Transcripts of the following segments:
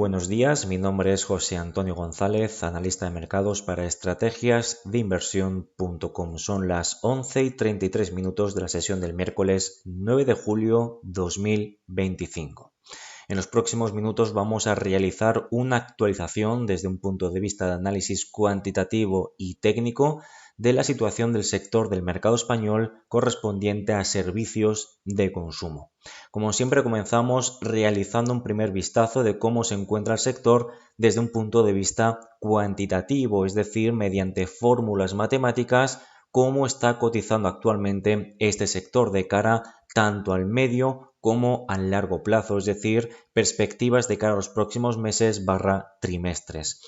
buenos días, mi nombre es José Antonio González, analista de mercados para estrategiasdeinversión.com. Son las 11:33 de la sesión del miércoles 9 de julio 2025. En los próximos minutos vamos a realizar una actualización desde un punto de vista de análisis cuantitativo y técnico de la situación del sector del mercado español correspondiente a servicios de consumo. Como siempre, comenzamos realizando un primer vistazo de cómo se encuentra el sector desde un punto de vista cuantitativo, es decir, mediante fórmulas matemáticas, cómo está cotizando actualmente este sector de cara tanto al medio como al largo plazo, es decir, perspectivas de cara a los próximos meses / trimestres.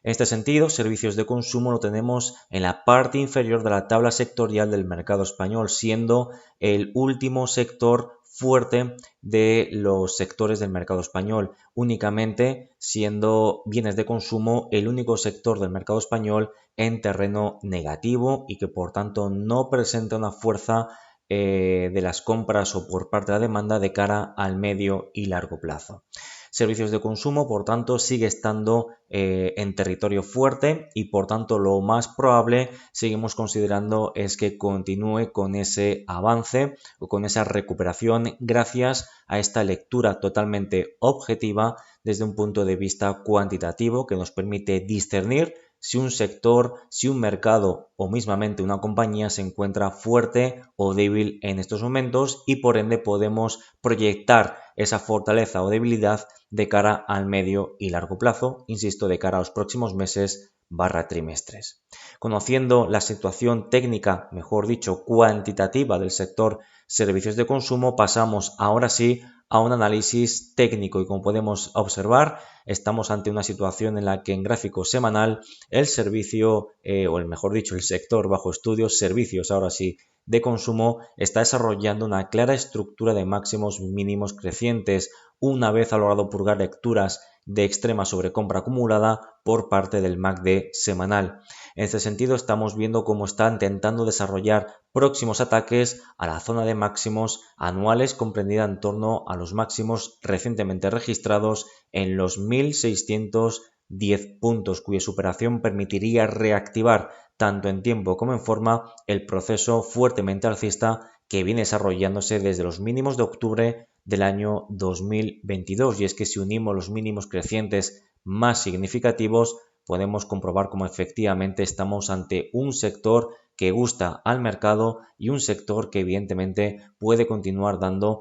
En este sentido, servicios de consumo lo tenemos en la parte inferior de la tabla sectorial del mercado español, siendo el último sector fuerte de los sectores del mercado español, únicamente siendo bienes de consumo el único sector del mercado español en terreno negativo y que por tanto no presenta una fuerza de las compras o por parte de la demanda de cara al medio y largo plazo. Servicios de consumo, por tanto, sigue estando en territorio fuerte y por tanto lo más probable, seguimos considerando, es que continúe con ese avance o con esa recuperación gracias a esta lectura totalmente objetiva desde un punto de vista cuantitativo que nos permite discernir si un sector, si un mercado o mismamente una compañía se encuentra fuerte o débil en estos momentos y por ende podemos proyectar esa fortaleza o debilidad de cara al medio y largo plazo, insisto, de cara a los próximos meses / trimestres. Conociendo la situación técnica, mejor dicho, cuantitativa del sector servicios de consumo, pasamos ahora sí a un análisis técnico y como podemos observar, estamos ante una situación en la que en gráfico semanal el servicio, o el mejor dicho, el sector bajo estudio, servicios ahora sí, de consumo, está desarrollando una clara estructura de máximos mínimos crecientes, una vez ha logrado purgar lecturas de extrema sobrecompra acumulada por parte del MACD semanal. En este sentido, estamos viendo cómo está intentando desarrollar próximos ataques a la zona de máximos anuales comprendida en torno a los máximos recientemente registrados en los 1610 puntos, cuya superación permitiría reactivar tanto en tiempo como en forma el proceso fuertemente alcista que viene desarrollándose desde los mínimos de octubre del año 2022. Y es que si unimos los mínimos crecientes más significativos, podemos comprobar cómo efectivamente estamos ante un sector que gusta al mercado y un sector que evidentemente puede continuar dando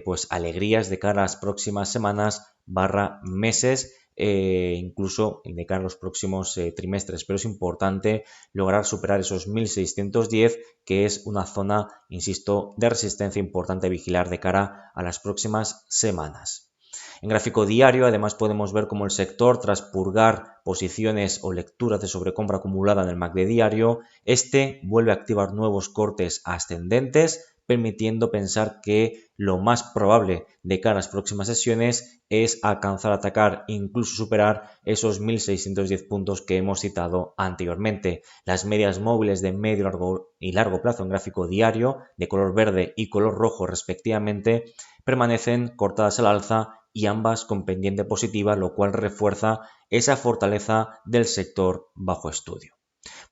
pues alegrías de cara a las próximas semanas / meses, incluso de cara a los próximos trimestres, pero es importante lograr superar esos 1610, que es una zona, insisto, de resistencia importante a vigilar de cara a las próximas semanas. En gráfico diario, además, podemos ver cómo el sector, tras purgar posiciones o lecturas de sobrecompra acumulada en el MACD diario, este vuelve a activar nuevos cortes ascendentes, permitiendo pensar que lo más probable de cara a las próximas sesiones es alcanzar a atacar, incluso superar esos 1610 puntos que hemos citado anteriormente. Las medias móviles de medio y largo plazo en gráfico diario, de color verde y color rojo respectivamente, permanecen cortadas al alza y ambas con pendiente positiva, lo cual refuerza esa fortaleza del sector bajo estudio.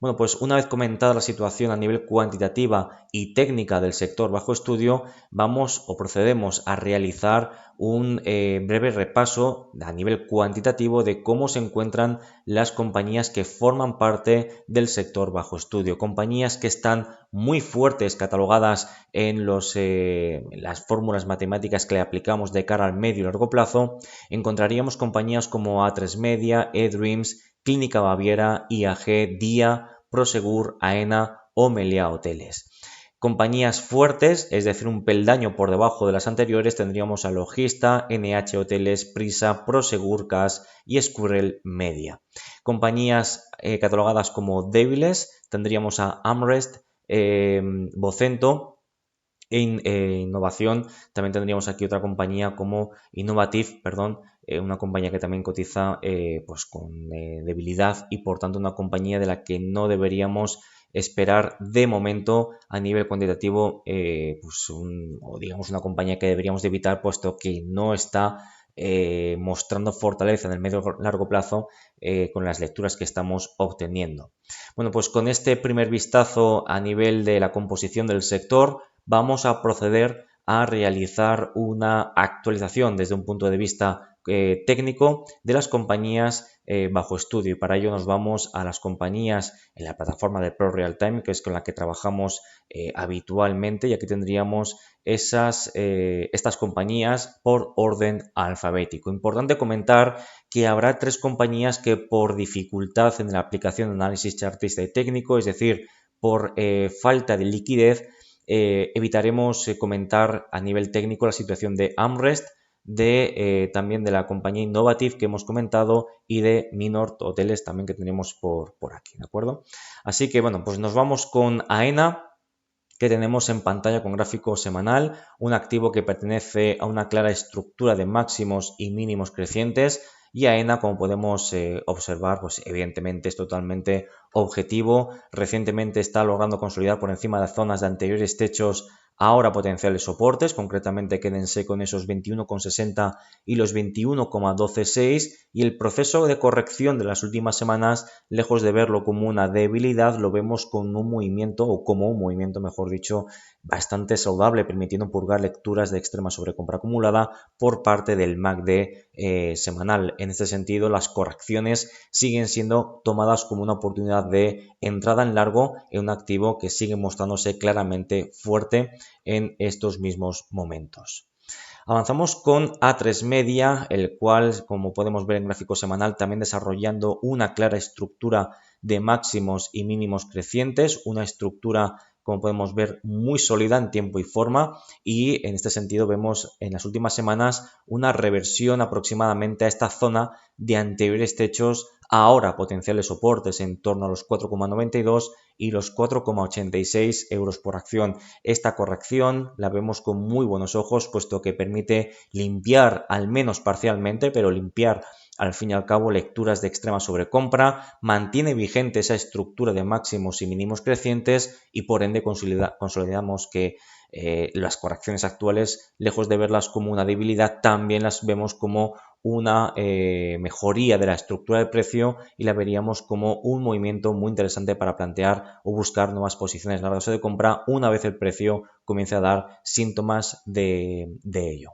Bueno, pues una vez comentada la situación a nivel cuantitativa y técnica del sector bajo estudio, vamos o procedemos a realizar un breve repaso a nivel cuantitativo de cómo se encuentran las compañías que forman parte del sector bajo estudio. Compañías que están muy fuertes, catalogadas en las fórmulas matemáticas que le aplicamos de cara al medio y largo plazo. Encontraríamos compañías como A3Media, eDreams, Clínica Baviera, IAG, Dia, Prosegur, AENA o Meliá Hoteles. Compañías fuertes, es decir, un peldaño por debajo de las anteriores, tendríamos a Logista, NH Hoteles, Prisa, Prosegur Cash y Squirrel Media. Compañías catalogadas como débiles, tendríamos a Amrest, Vocento. Innovación, también tendríamos aquí otra compañía como Innovative, una compañía que también cotiza pues con debilidad y por tanto una compañía de la que no deberíamos esperar de momento a nivel cuantitativo, o digamos una compañía que deberíamos de evitar puesto que no está mostrando fortaleza en el medio largo plazo con las lecturas que estamos obteniendo. Bueno, pues con este primer vistazo a nivel de la composición del sector, vamos a proceder a realizar una actualización desde un punto de vista técnico de las compañías bajo estudio, y para ello nos vamos a las compañías en la plataforma de Pro Real Time, que es con la que trabajamos habitualmente, y aquí tendríamos estas compañías por orden alfabético. Importante comentar que habrá 3 compañías que por dificultad en la aplicación de análisis chartista y técnico, es decir, por falta de liquidez, evitaremos comentar a nivel técnico la situación de Amrest, también de la compañía Innovative que hemos comentado, y de Minor Hoteles también, que tenemos por aquí, ¿de acuerdo? Así que bueno, pues nos vamos con AENA, que tenemos en pantalla con gráfico semanal, un activo que pertenece a una clara estructura de máximos y mínimos crecientes, y AENA, como podemos observar, pues evidentemente es totalmente objetivo. Recientemente está logrando consolidar por encima de zonas de anteriores techos, ahora potenciales soportes, concretamente quédense con esos 21,60 y los 21,126, y el proceso de corrección de las últimas semanas, lejos de verlo como una debilidad, lo vemos con un movimiento, o como un movimiento, mejor dicho, bastante saludable, permitiendo purgar lecturas de extrema sobrecompra acumulada por parte del MACD semanal. En este sentido, las correcciones siguen siendo tomadas como una oportunidad de entrada en largo en un activo que sigue mostrándose claramente fuerte en estos mismos momentos. Avanzamos con A3 Media, el cual, como podemos ver en gráfico semanal, también desarrollando una clara estructura de máximos y mínimos crecientes, una estructura, como podemos ver, muy sólida en tiempo y forma, y en este sentido vemos en las últimas semanas una reversión aproximadamente a esta zona de anteriores techos, ahora potenciales soportes en torno a los 4,92 y los 4,86 euros por acción. Esta corrección la vemos con muy buenos ojos, puesto que permite limpiar, al menos parcialmente, pero limpiar al fin y al cabo lecturas de extrema sobrecompra, mantiene vigente esa estructura de máximos y mínimos crecientes, y por ende consolidamos que las correcciones actuales, lejos de verlas como una debilidad, también las vemos como una mejoría de la estructura del precio, y la veríamos como un movimiento muy interesante para plantear o buscar nuevas posiciones largas o de compra una vez el precio comience a dar síntomas de ello.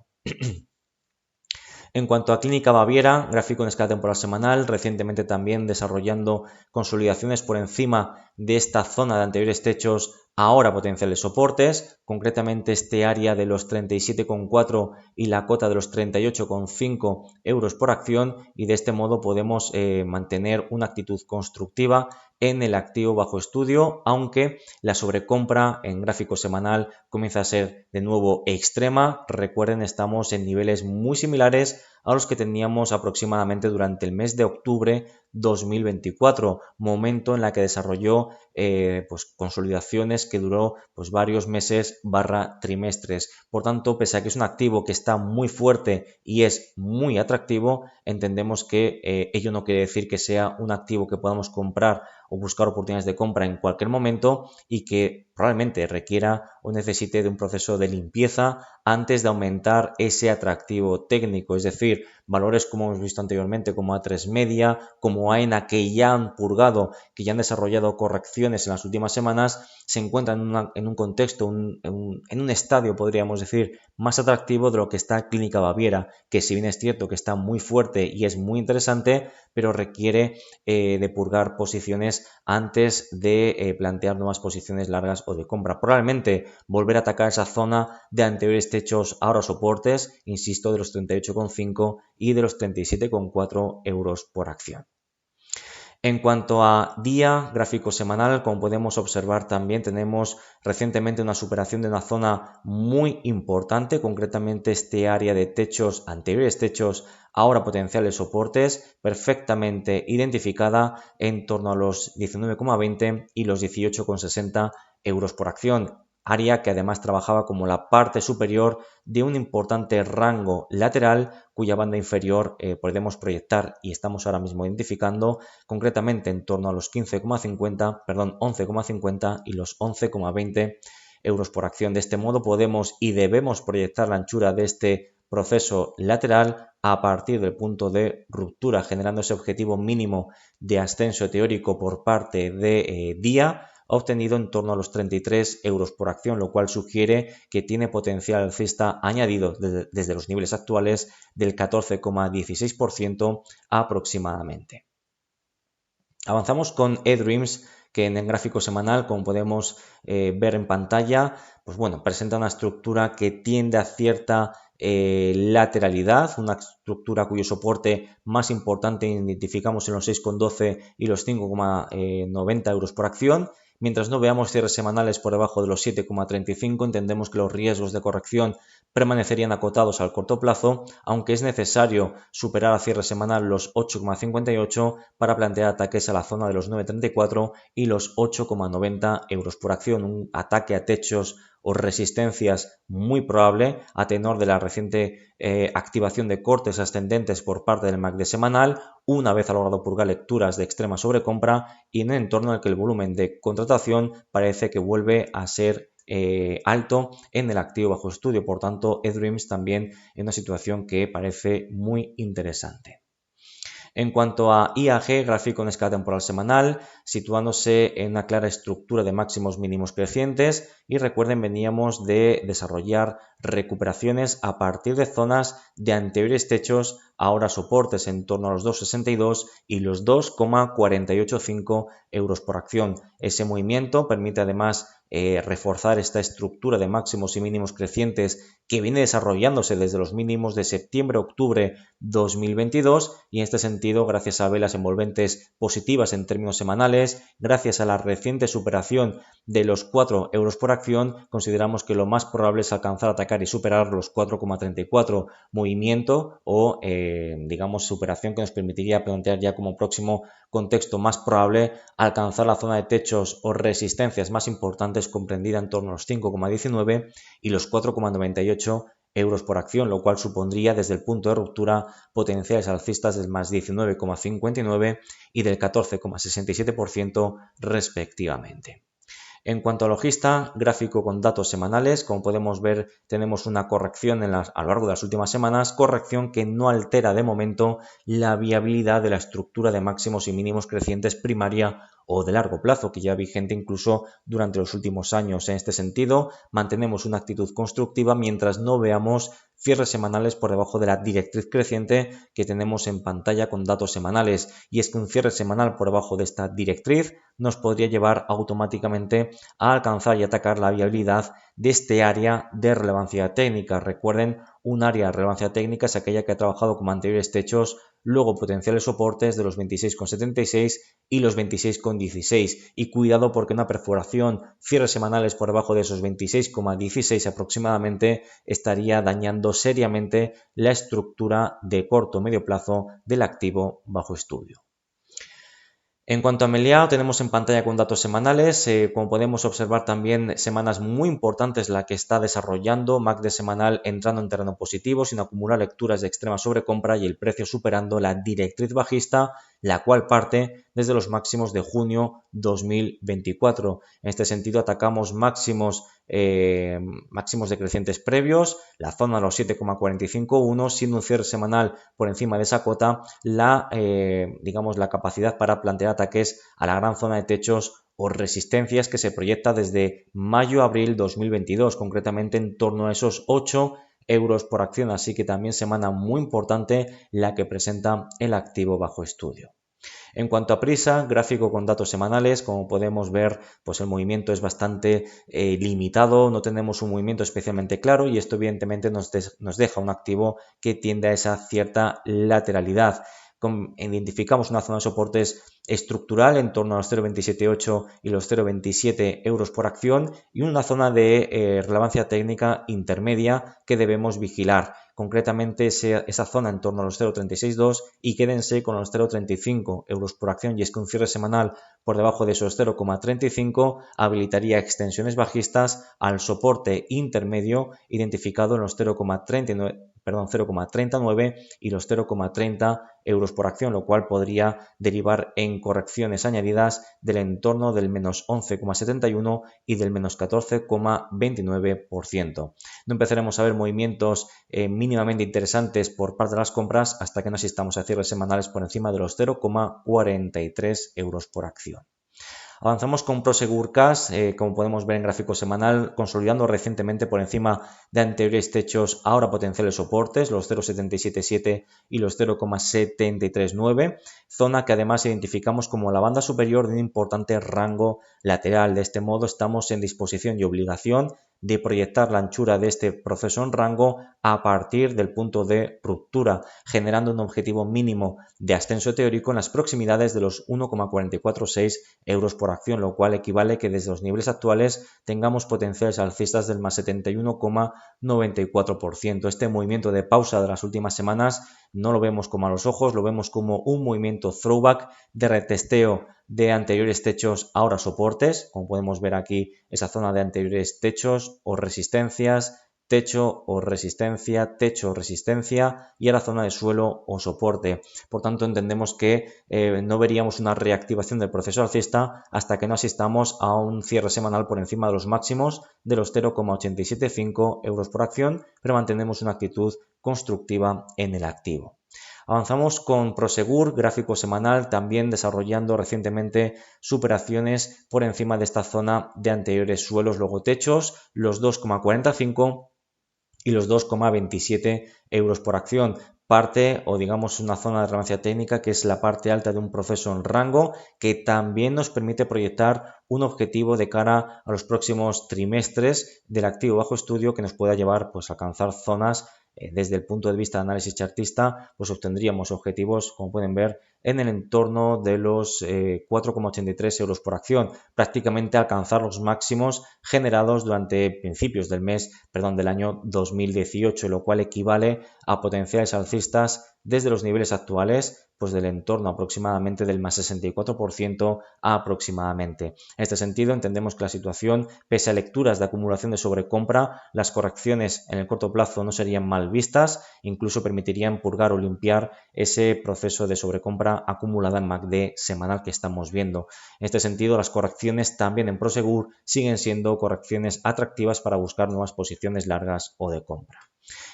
En cuanto a Clínica Baviera, gráfico en escala temporal semanal, recientemente también desarrollando consolidaciones por encima de esta zona de anteriores techos, ahora potenciales soportes, concretamente este área de los 37,4 y la cota de los 38,5 euros por acción, y de este modo podemos mantener una actitud constructiva en el activo bajo estudio, aunque la sobrecompra en gráfico semanal comienza a ser de nuevo extrema. Recuerden, estamos en niveles muy similares a los que teníamos aproximadamente durante el mes de octubre 2024, momento en la que desarrolló pues consolidaciones que duró pues varios meses / trimestres. Por tanto, pese a que es un activo que está muy fuerte y es muy atractivo, entendemos que ello no quiere decir que sea un activo que podamos comprar o buscar oportunidades de compra en cualquier momento, y que probablemente requiera o necesite de un proceso de limpieza antes de aumentar ese atractivo técnico. Es decir, valores como hemos visto anteriormente, como A3 Media, como AENA, que ya han purgado, que ya han desarrollado correcciones en las últimas semanas, se encuentran en un contexto, en un estadio, podríamos decir, más atractivo de lo que está Clínica Baviera, que si bien es cierto que está muy fuerte y es muy interesante, pero requiere de purgar posiciones antes de plantear nuevas posiciones largas o de compra. Probablemente volver a atacar esa zona de anteriores techos, ahora soportes, insisto, de los 38,5 y de los 37,4 euros por acción. En cuanto a día, gráfico semanal, como podemos observar, también tenemos recientemente una superación de una zona muy importante, concretamente este área de techos, anteriores techos, ahora potenciales soportes, perfectamente identificada en torno a los 19,20 y los 18,60 euros por acción. Área que además trabajaba como la parte superior de un importante rango lateral, cuya banda inferior podemos proyectar y estamos ahora mismo identificando concretamente en torno a los 11,50 y los 11,20 euros por acción. De este modo podemos y debemos proyectar la anchura de este proceso lateral a partir del punto de ruptura, generando ese objetivo mínimo de ascenso teórico por parte de día, obtenido en torno a los 33 euros por acción, lo cual sugiere que tiene potencial alcista añadido desde los niveles actuales del 14,16% aproximadamente. Avanzamos con eDreams, que en el gráfico semanal, como podemos ver en pantalla, pues bueno, presenta una estructura que tiende a cierta lateralidad, una estructura cuyo soporte más importante identificamos en los 6,12 y los 5,90 euros por acción. Mientras no veamos cierres semanales por debajo de los 7,35, entendemos que los riesgos de corrección permanecerían acotados al corto plazo, aunque es necesario superar a cierre semanal los 8,58 para plantear ataques a la zona de los 9,34 y los 8,90 euros por acción. Un ataque a techos o resistencias muy probable a tenor de la reciente activación de cortes ascendentes por parte del MACD semanal, una vez ha logrado purgar lecturas de extrema sobrecompra y en un entorno en el que el volumen de contratación parece que vuelve a ser alto en el activo bajo estudio. Por tanto, eDreams también en una situación que parece muy interesante. En cuanto a IAG, gráfico en escala temporal semanal, situándose en una clara estructura de máximos mínimos crecientes, y recuerden, veníamos de desarrollar recuperaciones a partir de zonas de anteriores techos, ahora soportes en torno a los 2,62 y los 2,485 euros por acción. Ese movimiento permite además reforzar esta estructura de máximos y mínimos crecientes que viene desarrollándose desde los mínimos de septiembre-octubre 2022, y en este sentido, gracias a velas envolventes positivas en términos semanales, gracias a la reciente superación de los 4 euros por acción, consideramos que lo más probable es alcanzar, atacar y superar los 4,34, movimiento o digamos superación que nos permitiría plantear ya como próximo contexto más probable alcanzar la zona de techos o resistencias más importantes, comprendida en torno a los 5,19 y los 4,98 euros por acción, lo cual supondría desde el punto de ruptura potenciales alcistas del más 19,59 y del 14,67% respectivamente. En cuanto a logista, gráfico con datos semanales, como podemos ver, tenemos una corrección a lo largo de las últimas semanas, corrección que no altera de momento la viabilidad de la estructura de máximos y mínimos crecientes primaria o de largo plazo, que ya vigente incluso durante los últimos años. En este sentido, mantenemos una actitud constructiva mientras no veamos cierres semanales por debajo de la directriz creciente que tenemos en pantalla con datos semanales, y es que un cierre semanal por debajo de esta directriz nos podría llevar automáticamente a alcanzar y atacar la viabilidad de este área de relevancia técnica. Recuerden, un área de relevancia técnica es aquella que ha trabajado como anteriores techos, luego potenciales soportes de los 26,76 y los 26,16, y cuidado porque una perforación, cierres semanales por debajo de esos 26,16 aproximadamente, estaría dañando seriamente la estructura de corto o medio plazo del activo bajo estudio. En cuanto a Meliá, tenemos en pantalla con datos semanales, como podemos observar también semanas muy importantes la que está desarrollando, MACD semanal entrando en terreno positivo sin acumular lecturas de extrema sobrecompra y el precio superando la directriz bajista, la cual parte desde los máximos de junio 2024. En este sentido, atacamos máximos decrecientes previos, la zona de los 7,451, siendo un cierre semanal por encima de esa cota la capacidad para plantear ataques a la gran zona de techos o resistencias que se proyecta desde mayo-abril 2022, concretamente en torno a esos 8 euros por acción, así que también semana muy importante la que presenta el activo bajo estudio. En cuanto a Prisa, gráfico con datos semanales, como podemos ver, pues el movimiento es bastante limitado, no tenemos un movimiento especialmente claro, y esto evidentemente nos deja un activo que tiende a esa cierta lateralidad. Identificamos una zona de soportes estructural en torno a los 0,278 y los 0,27 euros por acción, y una zona de relevancia técnica intermedia que debemos vigilar, concretamente esa zona en torno a los 0,362, y quédense con los 0,35 euros por acción, y es que un cierre semanal por debajo de esos 0,35 habilitaría extensiones bajistas al soporte intermedio identificado en los 0,39 0,39 y los 0,30 euros por acción, lo cual podría derivar en correcciones añadidas del entorno del menos 11,71 y del menos 14,29%. No empezaremos a ver movimientos mínimamente interesantes por parte de las compras hasta que no asistamos a cierres semanales por encima de los 0,43 euros por acción. Avanzamos con Prosegur Cash, como podemos ver en gráfico semanal, consolidando recientemente por encima de anteriores techos, ahora potenciales soportes, los 0,777 y los 0,739, zona que además identificamos como la banda superior de un importante rango lateral. De este modo estamos en disposición y obligación de proyectar la anchura de este proceso en rango a partir del punto de ruptura, generando un objetivo mínimo de ascenso teórico en las proximidades de los 1,446 euros por acción, lo cual equivale que desde los niveles actuales tengamos potenciales alcistas del más 71,94%. Este movimiento de pausa de las últimas semanas no lo vemos como a los ojos, lo vemos como un movimiento throwback de retesteo de anteriores techos, ahora soportes, como podemos ver aquí, esa zona de anteriores techos o resistencias, techo o resistencia, techo o resistencia y ahora zona de suelo o soporte. Por tanto, entendemos que no veríamos una reactivación del proceso alcista hasta que no asistamos a un cierre semanal por encima de los máximos de los 0,875 euros por acción, pero mantenemos una actitud constructiva en el activo. Avanzamos con Prosegur, gráfico semanal, también desarrollando recientemente superaciones por encima de esta zona de anteriores suelos, luego techos, los 2,45 y los 2,27 euros por acción. Parte o digamos una zona de relevancia técnica que es la parte alta de un proceso en rango que también nos permite proyectar un objetivo de cara a los próximos trimestres del activo bajo estudio que nos pueda llevar pues, a alcanzar zonas desde el punto de vista de análisis chartista, pues obtendríamos objetivos, como pueden ver, en el entorno de los 4,83 euros por acción, prácticamente alcanzar los máximos generados durante principios del año 2018, lo cual equivale a potenciales alcistas desde los niveles actuales, pues del entorno aproximadamente del más 64% aproximadamente. En este sentido, entendemos que la situación, pese a lecturas de acumulación de sobrecompra, las correcciones en el corto plazo no serían mal vistas, incluso permitirían purgar o limpiar ese proceso de sobrecompra acumulada en MACD semanal que estamos viendo. En este sentido, las correcciones también en Prosegur siguen siendo correcciones atractivas para buscar nuevas posiciones largas o de compra.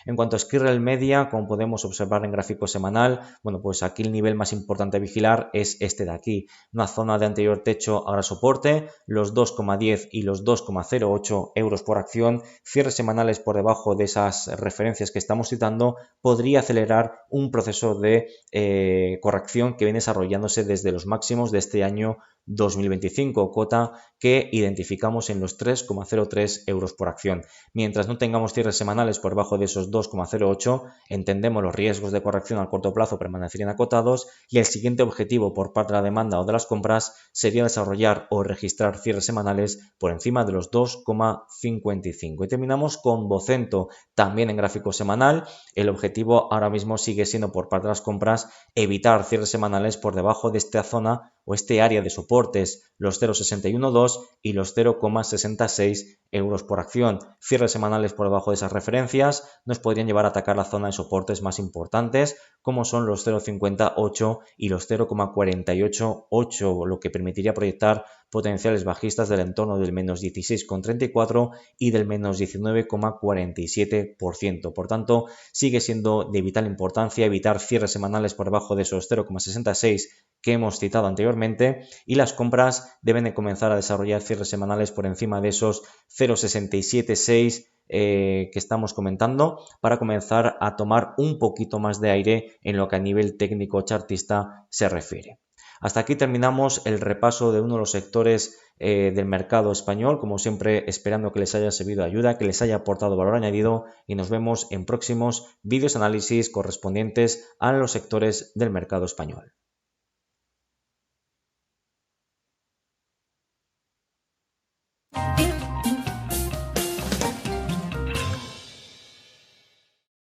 En cuanto a Squirrel Media, como podemos observar en gráfico semanal, bueno, pues aquí el nivel más importante a vigilar es este de aquí, una zona de anterior techo, ahora soporte, los 2,10 y los 2,08 euros por acción, cierres semanales por debajo de esas referencias que estamos citando, podría acelerar un proceso de corrección que viene desarrollándose desde los máximos de este año 2025, cota que identificamos en los 3,03 euros por acción. Mientras no tengamos cierres semanales por debajo de esos 2,08, entendemos los riesgos de corrección a corto plazo permanecerían acotados y el siguiente objetivo por parte de la demanda o de las compras sería desarrollar o registrar cierres semanales por encima de los 2,55. Y terminamos con Vocento, también en gráfico semanal. El objetivo ahora mismo sigue siendo por parte de las compras evitar cierres semanales por debajo de esta zona o este área de soportes, los 0,612 y los 0,66 euros por acción. Cierres semanales por debajo de esas referencias nos podrían llevar a atacar la zona de soportes más importantes, como son los 0,58 y los 0,488, lo que permitiría proyectar potenciales bajistas del entorno del menos 16,34 y del menos 19,47%. Por tanto, sigue siendo de vital importancia evitar cierres semanales por debajo de esos 0,66 que hemos citado anteriormente y las compras deben de comenzar a desarrollar cierres semanales por encima de esos 0,676 que estamos comentando para comenzar a tomar un poquito más de aire en lo que a nivel técnico chartista se refiere. Hasta aquí terminamos el repaso de uno de los sectores del mercado español, como siempre esperando que les haya servido de ayuda, que les haya aportado valor añadido y nos vemos en próximos vídeos análisis correspondientes a los sectores del mercado español.